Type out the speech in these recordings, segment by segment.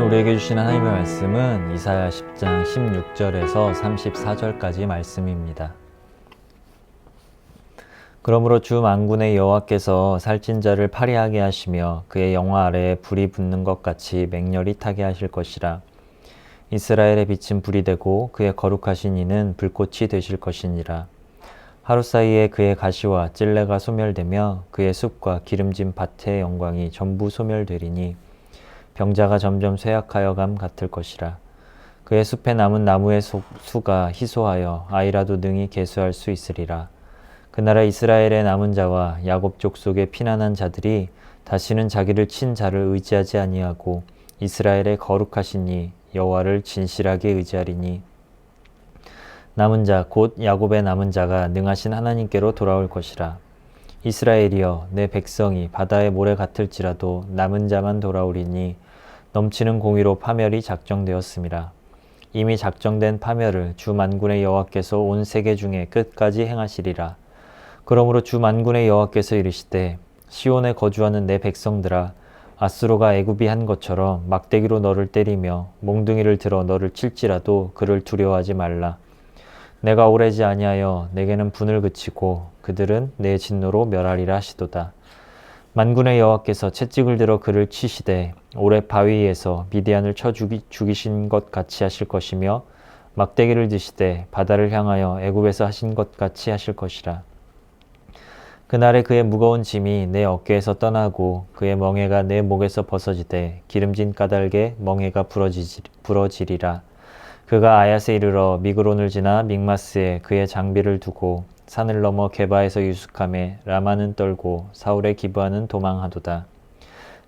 우리에게 주신 하나님의 말씀은 이사야 10장 16절에서 34절까지 말씀입니다. 그러므로 주 만군의 여호와께서 살찐 자를 파리하게 하시며 그의 영화 아래에 불이 붙는 것 같이 맹렬히 타게 하실 것이라. 이스라엘의 빛은 불이 되고 그의 거룩하신 이는 불꽃이 되실 것이니라. 하루 사이에 그의 가시와 찔레가 소멸되며 그의 숲과 기름진 밭의 영광이 전부 소멸되리니 병자가 점점 쇠약하여 감 같을 것이라. 그의 숲에 남은 나무의 수가 희소하여 아이라도 능히 계수할 수 있으리라. 그나라 이스라엘의 남은 자와 야곱 족속의 피난한 자들이 다시는 자기를 친 자를 의지하지 아니하고 이스라엘의 거룩하신 이 여호와를 진실하게 의지하리니 남은 자 곧 야곱의 남은 자가 능하신 하나님께로 돌아올 것이라. 이스라엘이여 내 백성이 바다의 모래 같을지라도 남은 자만 돌아오리니 넘치는 공의로 파멸이 작정되었음이라. 이미 작정된 파멸을 주 만군의 여호와께서 온 세계 중에 끝까지 행하시리라. 그러므로 주 만군의 여호와께서 이르시되 시온에 거주하는 내 백성들아, 아수르가 애굽이 한 것처럼 막대기로 너를 때리며 몽둥이를 들어 너를 칠지라도 그를 두려워하지 말라. 내가 오래지 아니하여 내게는 분을 그치고 그들은 내 진노로 멸하리라 하시도다. 만군의 여호와께서 채찍을 들어 그를 치시되 오래 바위에서 미디안을 쳐 죽이신 것 같이 하실 것이며 막대기를 드시되 바다를 향하여 애굽에서 하신 것 같이 하실 것이라. 그날에 그의 무거운 짐이 내 어깨에서 떠나고 그의 멍에가 내 목에서 벗어지되 기름진 까닭에 멍에가 부러지리라. 그가 아얏에 이르러 미그론을 지나 믹마스에 그의 장비를 두고 산을 넘어 게바에서 유숙하매 라마는 떨고 사울의 기브아는 도망하도다.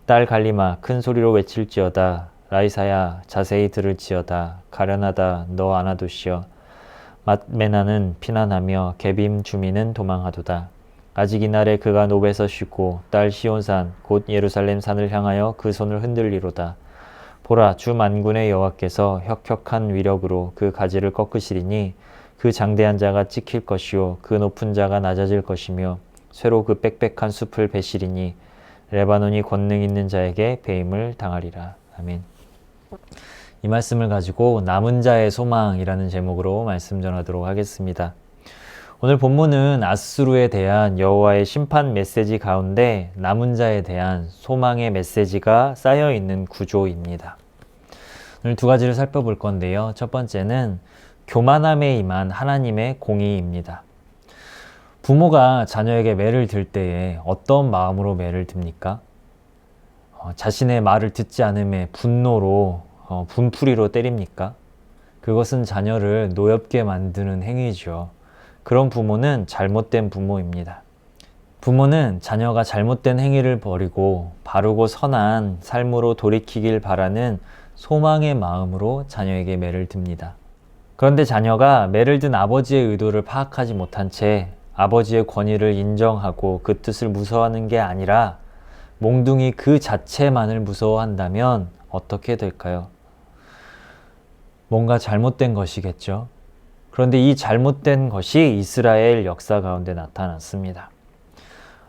딸 갈리마 큰 소리로 외칠지어다. 라이사야 자세히 들을지어다. 가련하다 너 아나도시여. 맛메나는 피난하며 게빔 주민은 도망하도다. 아직 이날에 그가 노베에서 쉬고 딸 시온산 곧 예루살렘 산을 향하여 그 손을 흔들리로다. 보라 주 만군의 여호와께서 혁혁한 위력으로 그 가지를 꺾으시리니 그 장대한 자가 찍힐 것이요 그 높은 자가 낮아질 것이며 쇠로 그 빽빽한 숲을 베시리니 레바논이 권능 있는 자에게 배임을 당하리라. 아멘. 이 말씀을 가지고 남은 자의 소망이라는 제목으로 말씀 전하도록 하겠습니다. 오늘 본문은 아수르에 대한 여호와의 심판 메시지 가운데 남은 자에 대한 소망의 메시지가 쌓여 있는 구조입니다. 오늘 두 가지를 살펴볼 건데요. 첫 번째는 교만함에 임한 하나님의 공의입니다. 부모가 자녀에게 매를 들 때에 어떤 마음으로 매를 듭니까? 자신의 말을 듣지 않음에 분노로 분풀이로 때립니까? 그것은 자녀를 노엽게 만드는 행위죠. 그런 부모는 잘못된 부모입니다. 부모는 자녀가 잘못된 행위를 버리고 바르고 선한 삶으로 돌이키길 바라는 소망의 마음으로 자녀에게 매를 듭니다. 그런데 자녀가 매를 든 아버지의 의도를 파악하지 못한 채 아버지의 권위를 인정하고 그 뜻을 무서워하는 게 아니라 몽둥이 그 자체만을 무서워한다면 어떻게 될까요? 뭔가 잘못된 것이겠죠. 그런데 이 잘못된 것이 이스라엘 역사 가운데 나타났습니다.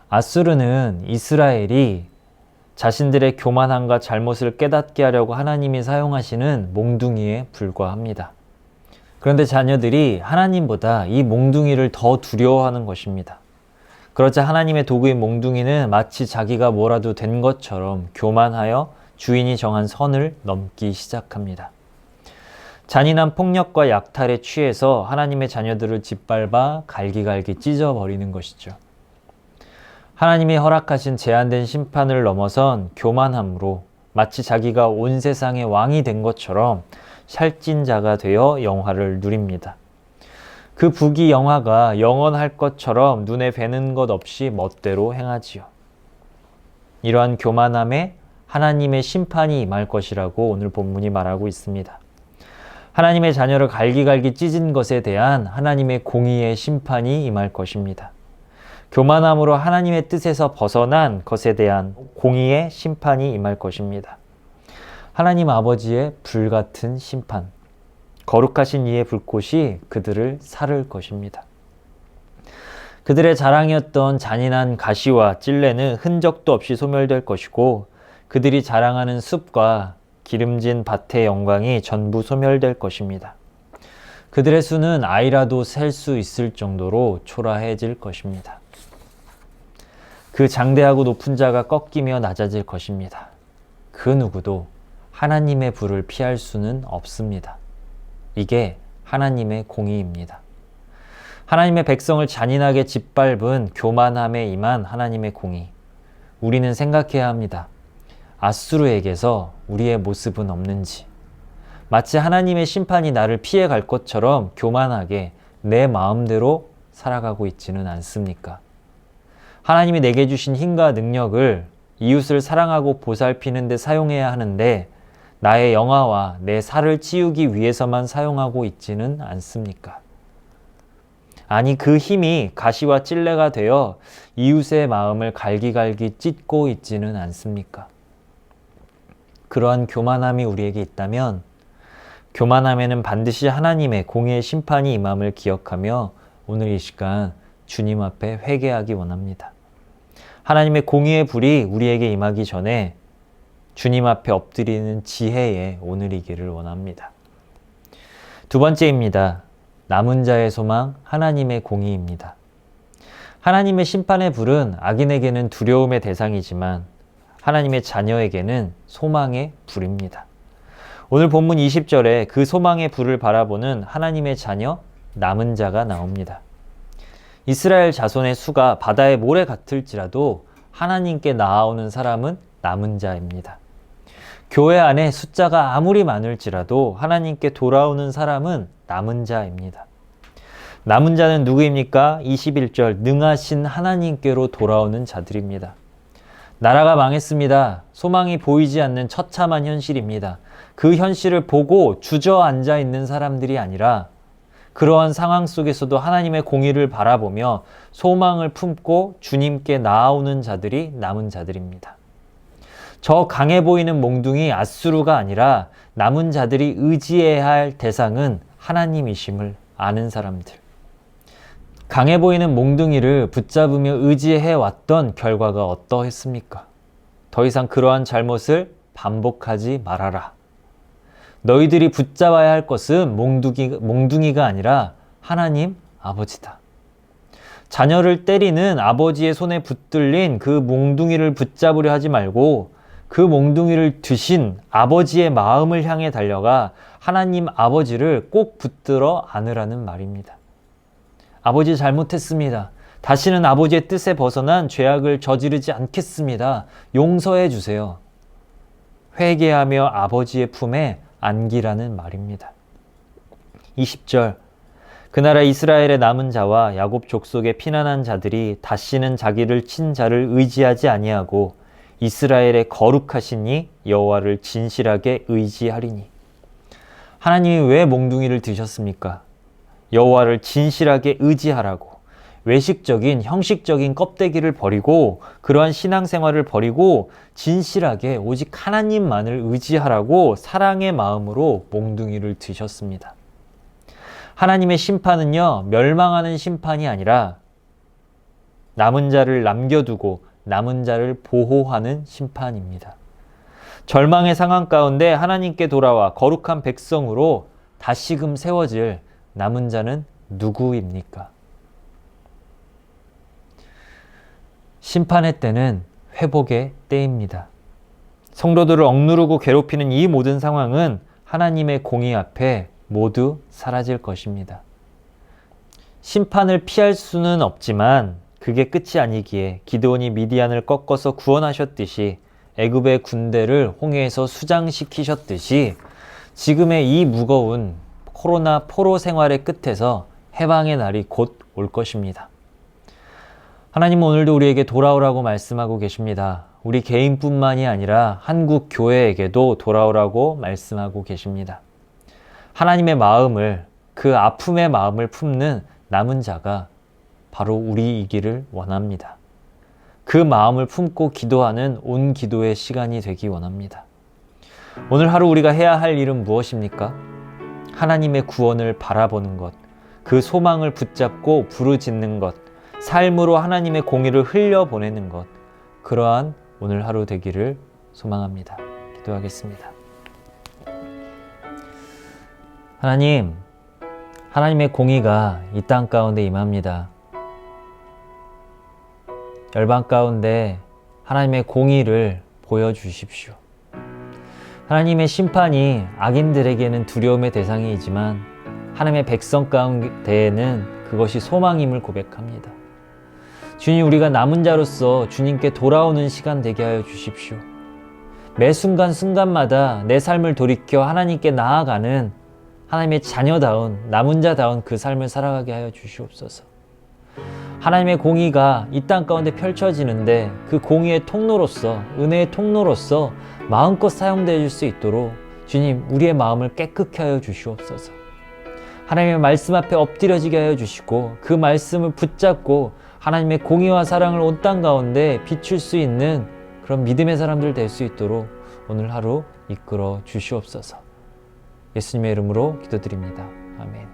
아수르는 이스라엘이 자신들의 교만함과 잘못을 깨닫게 하려고 하나님이 사용하시는 몽둥이에 불과합니다. 그런데 자녀들이 하나님보다 이 몽둥이를 더 두려워하는 것입니다. 그러자 하나님의 도구인 몽둥이는 마치 자기가 뭐라도 된 것처럼 교만하여 주인이 정한 선을 넘기 시작합니다. 잔인한 폭력과 약탈에 취해서 하나님의 자녀들을 짓밟아 갈기갈기 찢어버리는 것이죠. 하나님이 허락하신 제한된 심판을 넘어선 교만함으로 마치 자기가 온 세상의 왕이 된 것처럼 살찐 자가 되어 영화를 누립니다. 그 부귀 영화가 영원할 것처럼 눈에 뵈는 것 없이 멋대로 행하지요. 이러한 교만함에 하나님의 심판이 임할 것이라고 오늘 본문이 말하고 있습니다. 하나님의 자녀를 갈기갈기 찢은 것에 대한 하나님의 공의의 심판이 임할 것입니다. 교만함으로 하나님의 뜻에서 벗어난 것에 대한 공의의 심판이 임할 것입니다. 하나님 아버지의 불같은 심판, 거룩하신 이의 불꽃이 그들을 사를 것입니다. 그들의 자랑이었던 잔인한 가시와 찔레는 흔적도 없이 소멸될 것이고 그들이 자랑하는 숲과 기름진 밭의 영광이 전부 소멸될 것입니다. 그들의 수는 아이라도 셀 수 있을 정도로 초라해질 것입니다. 그 장대하고 높은 자가 꺾이며 낮아질 것입니다. 그 누구도 하나님의 불을 피할 수는 없습니다. 이게 하나님의 공의입니다. 하나님의 백성을 잔인하게 짓밟은 교만함에 임한 하나님의 공의. 우리는 생각해야 합니다. 아수르에게서 우리의 모습은 없는지. 마치 하나님의 심판이 나를 피해 갈 것처럼 교만하게 내 마음대로 살아가고 있지는 않습니까? 하나님이 내게 주신 힘과 능력을 이웃을 사랑하고 보살피는 데 사용해야 하는데 나의 영화와 내 살을 치우기 위해서만 사용하고 있지는 않습니까? 아니, 그 힘이 가시와 찔레가 되어 이웃의 마음을 갈기갈기 찢고 있지는 않습니까? 그러한 교만함이 우리에게 있다면 교만함에는 반드시 하나님의 공의의 심판이 임함을 기억하며 오늘 이 시간 주님 앞에 회개하기 원합니다. 하나님의 공의의 불이 우리에게 임하기 전에 주님 앞에 엎드리는 지혜의 오늘이기를 원합니다. 두 번째입니다. 남은 자의 소망, 하나님의 공의입니다. 하나님의 심판의 불은 악인에게는 두려움의 대상이지만 하나님의 자녀에게는 소망의 불입니다. 오늘 본문 20절에 그 소망의 불을 바라보는 하나님의 자녀, 남은 자가 나옵니다. 이스라엘 자손의 수가 바다의 모래 같을지라도 하나님께 나아오는 사람은 남은 자입니다. 교회 안에 숫자가 아무리 많을지라도 하나님께 돌아오는 사람은 남은 자입니다. 남은 자는 누구입니까? 21절, 능하신 하나님께로 돌아오는 자들입니다. 나라가 망했습니다. 소망이 보이지 않는 처참한 현실입니다. 그 현실을 보고 주저앉아 있는 사람들이 아니라 그러한 상황 속에서도 하나님의 공의를 바라보며 소망을 품고 주님께 나아오는 자들이 남은 자들입니다. 저 강해 보이는 몽둥이 아수르가 아니라 남은 자들이 의지해야 할 대상은 하나님이심을 아는 사람들. 강해 보이는 몽둥이를 붙잡으며 의지해 왔던 결과가 어떠했습니까? 더 이상 그러한 잘못을 반복하지 말아라. 너희들이 붙잡아야 할 것은 몽둥이가 아니라 하나님 아버지다. 자녀를 때리는 아버지의 손에 붙들린 그 몽둥이를 붙잡으려 하지 말고 그 몽둥이를 드신 아버지의 마음을 향해 달려가 하나님 아버지를 꼭 붙들어 안으라는 말입니다. 아버지 잘못했습니다. 다시는 아버지의 뜻에 벗어난 죄악을 저지르지 않겠습니다. 용서해 주세요. 회개하며 아버지의 품에 안기라는 말입니다. 20절, 그 나라 이스라엘의 남은 자와 야곱 족속의 피난한 자들이 다시는 자기를 친 자를 의지하지 아니하고 이스라엘의 거룩하신 이 여호와를 진실하게 의지하리니. 하나님이 왜 몽둥이를 드셨습니까? 여호와를 진실하게 의지하라고. 외식적인 형식적인 껍데기를 버리고 그러한 신앙생활을 버리고 진실하게 오직 하나님만을 의지하라고 사랑의 마음으로 몽둥이를 드셨습니다. 하나님의 심판은요, 멸망하는 심판이 아니라 남은 자를 남겨두고 남은 자를 보호하는 심판입니다. 절망의 상황 가운데 하나님께 돌아와 거룩한 백성으로 다시금 세워질 남은 자는 누구입니까? 심판의 때는 회복의 때입니다. 성도들을 억누르고 괴롭히는 이 모든 상황은 하나님의 공의 앞에 모두 사라질 것입니다. 심판을 피할 수는 없지만 그게 끝이 아니기에 기드온이 미디안을 꺾어서 구원하셨듯이 애굽의 군대를 홍해에서 수장시키셨듯이 지금의 이 무거운 코로나 포로 생활의 끝에서 해방의 날이 곧 올 것입니다. 하나님은 오늘도 우리에게 돌아오라고 말씀하고 계십니다. 우리 개인뿐만이 아니라 한국 교회에게도 돌아오라고 말씀하고 계십니다. 하나님의 마음을, 그 아픔의 마음을 품는 남은 자가 바로 우리이기를 원합니다. 그 마음을 품고 기도하는 온 기도의 시간이 되기 원합니다. 오늘 하루 우리가 해야 할 일은 무엇입니까? 하나님의 구원을 바라보는 것, 그 소망을 붙잡고 부르짖는 것, 삶으로 하나님의 공의를 흘려보내는 것, 그러한 오늘 하루 되기를 소망합니다. 기도하겠습니다. 하나님, 하나님의 공의가 이 땅 가운데 임합니다. 열방 가운데 하나님의 공의를 보여주십시오. 하나님의 심판이 악인들에게는 두려움의 대상이지만 하나님의 백성 가운데에는 그것이 소망임을 고백합니다. 주님, 우리가 남은 자로서 주님께 돌아오는 시간 되게 하여 주십시오. 매 순간순간마다 내 삶을 돌이켜 하나님께 나아가는 하나님의 자녀다운, 남은 자다운 그 삶을 살아가게 하여 주시옵소서. 하나님의 공의가 이 땅 가운데 펼쳐지는데 그 공의의 통로로서, 은혜의 통로로서 마음껏 사용되어 줄 수 있도록 주님, 우리의 마음을 깨끗게 하여 주시옵소서. 하나님의 말씀 앞에 엎드려지게 하여 주시고 그 말씀을 붙잡고 하나님의 공의와 사랑을 온 땅 가운데 비출 수 있는 그런 믿음의 사람들 될 수 있도록 오늘 하루 이끌어 주시옵소서. 예수님의 이름으로 기도드립니다. 아멘.